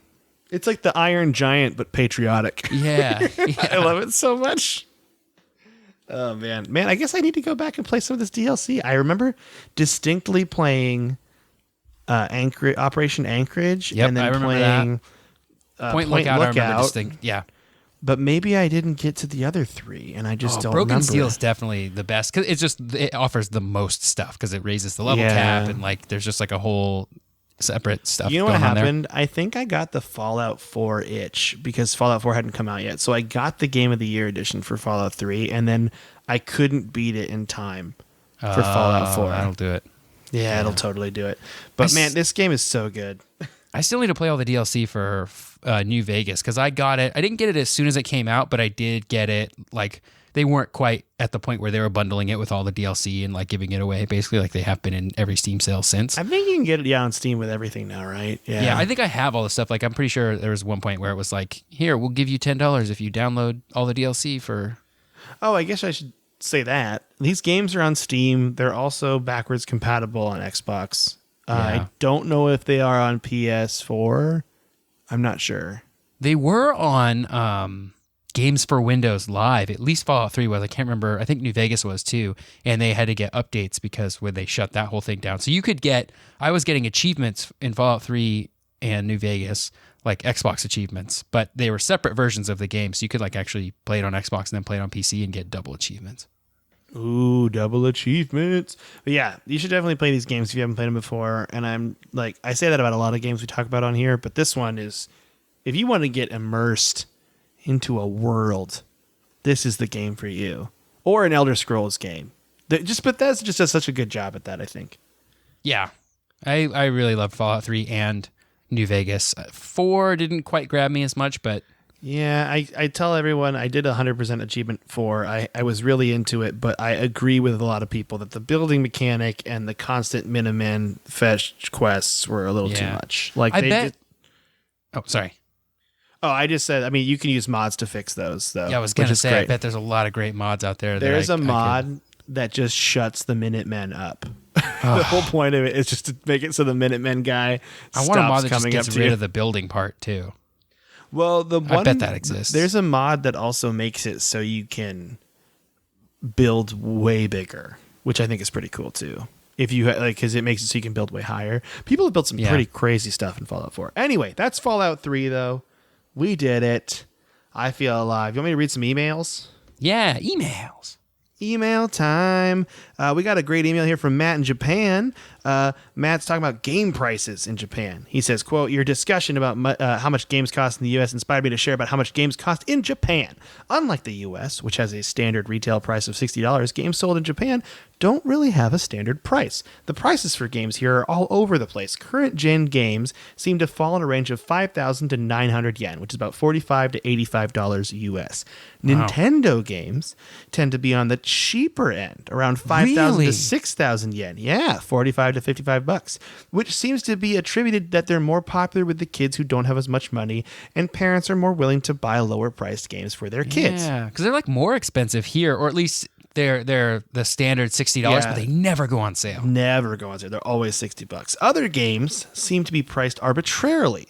It's like the Iron Giant, but patriotic. Yeah. I love it so much. Oh man, I guess I need to go back and play some of this DLC. I remember distinctly playing Operation Anchorage, and then playing Point Lookout. I remember distinct. Yeah. But maybe I didn't get to the other three, and I just don't remember. Broken Steel is definitely the best because it offers the most stuff because it raises the level cap and like there's just like a whole separate stuff. You know what happened? I think I got the Fallout 4 itch because Fallout 4 hadn't come out yet. So I got the Game of the Year edition for Fallout 3, and then I couldn't beat it in time for Fallout 4. That'll do it. Yeah, it'll totally do it. But man, this game is so good. I still need to play all the DLC for New Vegas because I got it. I didn't get it as soon as it came out, but I did get it. Like they weren't quite at the point where they were bundling it with all the DLC and like giving it away, basically like they have been in every Steam sale since. I think you can get it on Steam with everything now, right? Yeah, I think I have all the stuff. Like I'm pretty sure there was one point where it was like, here, we'll give you $10 if you download all the DLC for. Oh, I guess I should say that these games are on Steam. They're also backwards compatible on Xbox. I don't know if they are on PS4. I'm not sure. They were on Games for Windows Live. At least Fallout 3 was. I can't remember. I think New Vegas was too. And they had to get updates because when they shut that whole thing down. So you could get, I was getting achievements in Fallout 3 and New Vegas, like Xbox achievements, but they were separate versions of the game. So you could like actually play it on Xbox and then play it on PC and get double achievements. Ooh, double achievements. But yeah, you should definitely play these games if you haven't played them before. And I'm like, I say that about a lot of games we talk about on here, but this one is, if you want to get immersed into a world, this is the game for you. Or an Elder Scrolls game. Bethesda just does such a good job at that, I think. Yeah. I really loved Fallout 3 and New Vegas. 4 didn't quite grab me as much, but... Yeah, I tell everyone I did 100% achievement 4. I was really into it, but I agree with a lot of people that the building mechanic and the constant Minutemen fetch quests were a little too much. Like Oh, sorry. Oh, I just said, I mean, you can use mods to fix those, though. Yeah, I was going to say, great. I bet there's a lot of great mods out there. There's a mod that just shuts the Minutemen up. The whole point of it is just to make it so the Minutemen guy stops coming up to you. I want a mod that just gets rid of the building part, too. Well, I bet that exists. There's a mod that also makes it so you can build way bigger, which I think is pretty cool too. If you because it makes it so you can build way higher. People have built some pretty crazy stuff in Fallout 4. Anyway, that's Fallout 3 though. We did it. I feel alive. You want me to read some emails? Yeah, emails. Email time. We got a great email here from Matt in Japan. Matt's talking about game prices in Japan. He says, quote, your discussion about how much games cost in the U.S. inspired me to share about how much games cost in Japan. Unlike the U.S., which has a standard retail price of $60, games sold in Japan don't really have a standard price. The prices for games here are all over the place. Current gen games seem to fall in a range of 5,000 to 900 yen, which is about $45 to $85 US. Wow. Nintendo games tend to be on the cheaper end, around 5,000 to 6,000 yen. Yeah, 45 to 55 bucks, which seems to be attributed that they're more popular with the kids who don't have as much money, and parents are more willing to buy lower priced games for their kids. Yeah, because they're like more expensive here, or at least they're the standard $60, but they never go on sale. Never go on sale. They're always $60. Other games seem to be priced arbitrarily.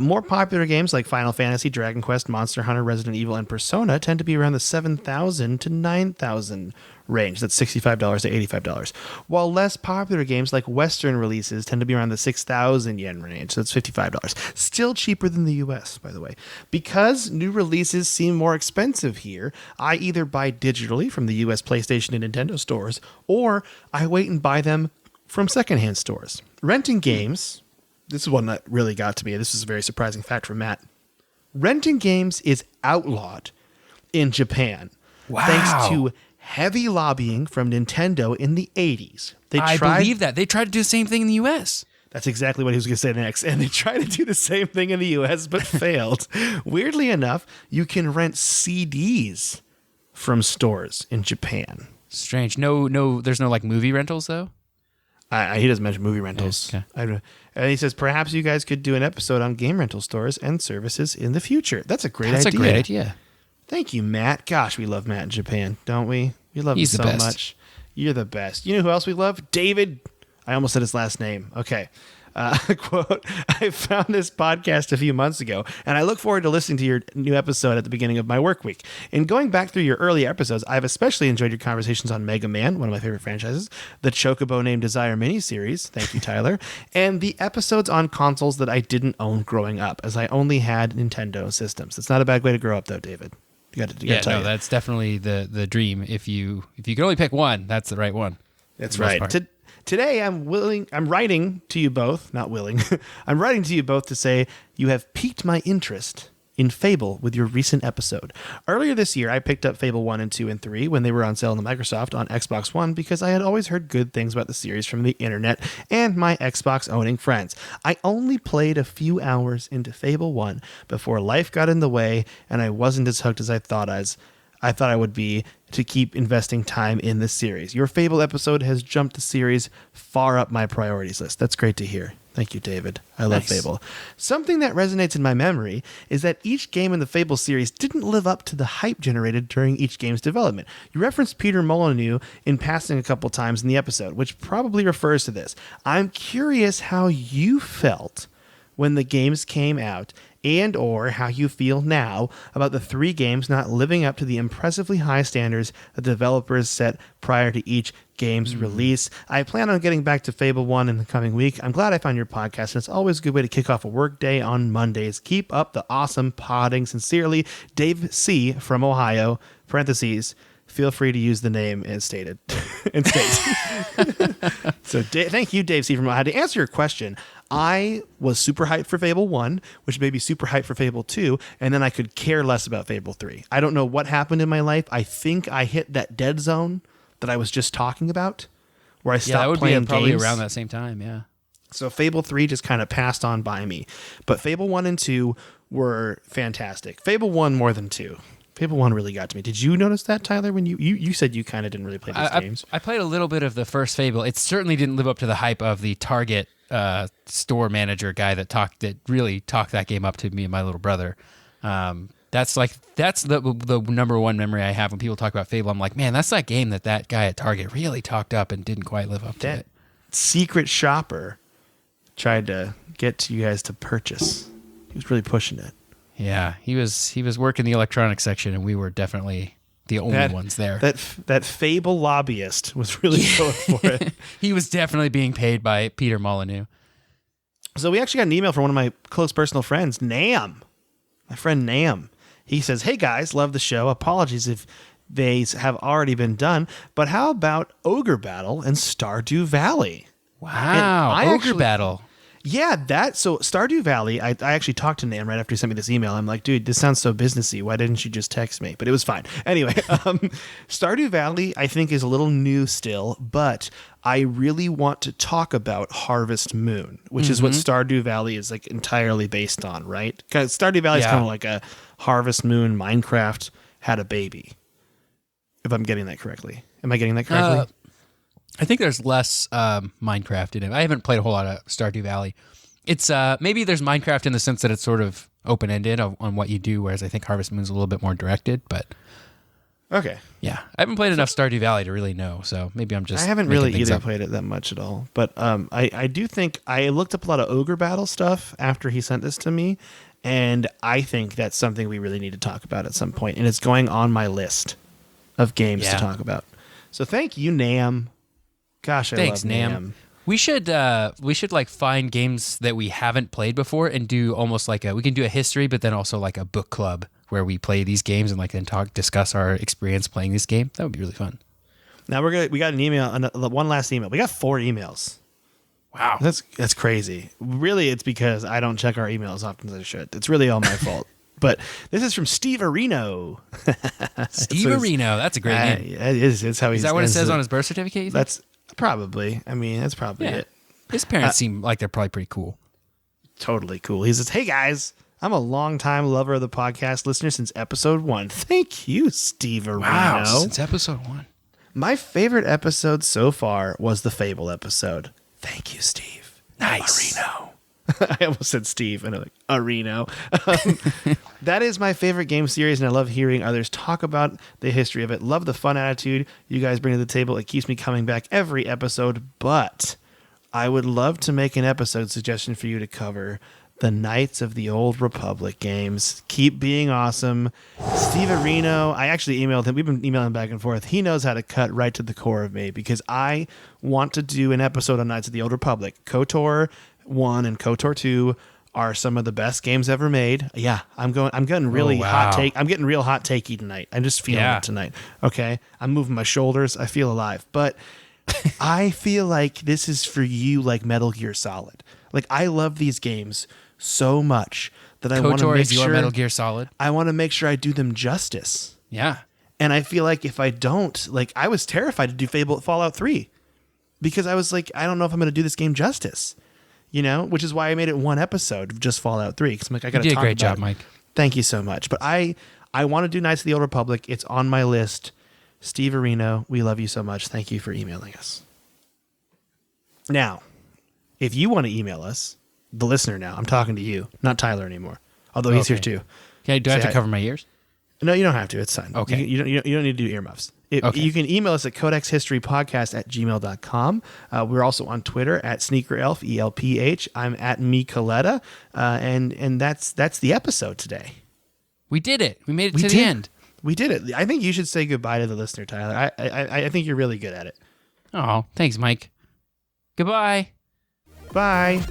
More popular games like Final Fantasy, Dragon Quest, Monster Hunter, Resident Evil, and Persona tend to be around the 7,000 to 9,000 range. That's $65 to $85. While less popular games like Western releases tend to be around the 6,000 yen range. That's $55. Still cheaper than the US, by the way. Because new releases seem more expensive here, I either buy digitally from the US PlayStation and Nintendo stores, or I wait and buy them from secondhand stores. Renting games... This is one that really got to me. This is a very surprising fact from Matt. Renting games is outlawed in Japan. Wow. Thanks to heavy lobbying from Nintendo in the 80s. I believe that. They tried to do the same thing in the U.S. That's exactly what he was going to say next. And they tried to do the same thing in the U.S., but failed. Weirdly enough, you can rent CDs from stores in Japan. Strange. No, there's no like movie rentals, though? He doesn't mention movie rentals. Okay. And he says, perhaps you guys could do an episode on game rental stores and services in the future. That's a great idea. That's a great idea. Thank you, Matt. Gosh, we love Matt in Japan, don't we? We love him so much. You're the best. You know who else we love? David. I almost said his last name. Okay. Quote, I found this podcast a few months ago, and I look forward to listening to your new episode at the beginning of my work week. In going back through your early episodes, I've especially enjoyed your conversations on Mega Man, one of my favorite franchises, the Chocobo Named Desire miniseries, thank you, Tyler, and the episodes on consoles that I didn't own growing up, as I only had Nintendo systems. It's not a bad way to grow up, though, David. That's definitely the dream. If you can only pick one, that's the right one. That's right. Today, I'm writing to you both, not willing. I'm writing to you both to say you have piqued my interest in Fable with your recent episode. Earlier this year, I picked up Fable 1 and 2 and 3 when they were on sale on the Microsoft on Xbox One because I had always heard good things about the series from the internet and my Xbox-owning friends. I only played a few hours into Fable 1 before life got in the way and I wasn't as hooked as I thought I would be to keep investing time in this series. Your Fable episode has jumped the series far up my priorities list. That's great to hear. Thank you, David. I love Fable. Something that resonates in my memory is that each game in the Fable series didn't live up to the hype generated during each game's development. You referenced Peter Molyneux in passing a couple times in the episode, which probably refers to this. I'm curious how you felt when the games came out and or how you feel now about the three games not living up to the impressively high standards the developers set prior to each game's release. I plan on getting back to Fable 1 in the coming week. I'm glad I found your podcast, and it's always a good way to kick off a work day on Mondays. Keep up the awesome podding. Sincerely, Dave C. from Ohio, parentheses, feel free to use the name as stated. and state. So thank you, Dave C. from Ohio. To answer your question, I was super hyped for Fable 1, which made me super hyped for Fable 2, and then I could care less about Fable 3. I don't know what happened in my life. I think I hit that dead zone that I was just talking about, where I stopped playing games. That would be probably around that same time, yeah. So Fable 3 just kind of passed on by me. But Fable 1 and 2 were fantastic. Fable 1 more than 2. Fable 1 really got to me. Did you notice that, Tyler, when you said you kind of didn't really play these games? I played a little bit of the first Fable. It certainly didn't live up to the hype of the Target store manager guy that really talked that game up to me and my little brother. That's the number one memory I have when people talk about Fable. I'm like, man, that's that game that guy at Target really talked up and didn't quite live up to it. Secret shopper tried to get you guys to purchase. He was really pushing it. Yeah, he was working the electronics section, and we were definitely the only ones there. That Fable lobbyist was really going for it. He was definitely being paid by Peter Molyneux. So we actually got an email from one of my close personal friends, Nam. My friend Nam. He says, "Hey guys, love the show. Apologies if they have already been done, but how about Ogre Battle and Stardew Valley?" Wow, Ogre Battle. Yeah, so Stardew Valley, I actually talked to Nam right after he sent me this email. I'm like, dude, this sounds so businessy. Why didn't you just text me? But it was fine. Anyway, Stardew Valley, I think, is a little new still, but I really want to talk about Harvest Moon, which is what Stardew Valley is like entirely based on, right? Because Stardew Valley is kind of like a Harvest Moon Minecraft had a baby, if I'm getting that correctly. Am I getting that correctly? I think there's less Minecraft in it. I haven't played a whole lot of Stardew Valley. It's maybe there's Minecraft in the sense that it's sort of open-ended on what you do, whereas I think Harvest Moon's a little bit more directed. But okay, yeah, I haven't played enough Stardew Valley to really know. So maybe I'm just I haven't really either played it that much at all. But I do think I looked up a lot of Ogre Battle stuff after he sent this to me, and I think that's something we really need to talk about at some point, and it's going on my list of games to talk about. So thank you, Nam. Gosh, Thanks, love Nam. We should like find games that we haven't played before and do almost like we can do a history, but then also like a book club where we play these games and like then discuss our experience playing this game. That would be really fun. Now we got an email, one last email. We got 4 emails. Wow, that's crazy. Really, it's because I don't check our emails as often as I should. It's really all my fault. But this is from Steve Areno. Steve Areno, that's a great name. It is. It's how he's. Is that what it says on his birth certificate? That's probably. I mean, that's probably it. His parents seem like they're probably pretty cool. Totally cool. He says, "Hey guys, I'm a longtime lover of the podcast, listener since episode 1. Thank you, Steve Areno. Wow, since episode 1. My favorite episode so far was the Fable episode. Thank you, Steve. Nice. Areno." I almost said Steve, and I'm like, Areno. That is my favorite game series, and I love hearing others talk about the history of it. Love the fun attitude you guys bring to the table. It keeps me coming back every episode, but I would love to make an episode suggestion for you to cover the Knights of the Old Republic games. Keep being awesome. Steve Areno, I actually emailed him. We've been emailing back and forth. He knows how to cut right to the core of me because I want to do an episode on Knights of the Old Republic. KOTOR 1 and KOTOR 2 are some of the best games ever made. Yeah, I'm getting really hot take. I'm getting real hot takey tonight. I'm just feeling it tonight. Okay. I'm moving my shoulders. I feel alive. But I feel like this is for you like Metal Gear Solid. Like I love these games so much that I want to make sure Metal Gear Solid. I want to make sure I do them justice. Yeah. And I feel like if I don't, like I was terrified to do Fallout 3 because I was like, I don't know if I'm going to do this game justice, you know, which is why I made it one episode of just Fallout 3. Cause I'm like, I got to talk about it. You did a great job, Mike. Thank you so much. But I want to do Knights of the Old Republic. It's on my list. Steve Areno, we love you so much. Thank you for emailing us. Now, if you want to email us, the listener now, I'm talking to you, not Tyler anymore, although he's here too. Okay, do I have to cover my ears? No, you don't have to. It's fine. Okay. You don't need to do earmuffs. You can email us at codexhistorypodcast@gmail.com. We're also on Twitter at SneakerElf, ELPH. I'm at MeColetta. And that's the episode today. We did it. We made it to the end. We did it. I think you should say goodbye to the listener, Tyler. I think you're really good at it. Oh, thanks, Mike. Goodbye. Bye.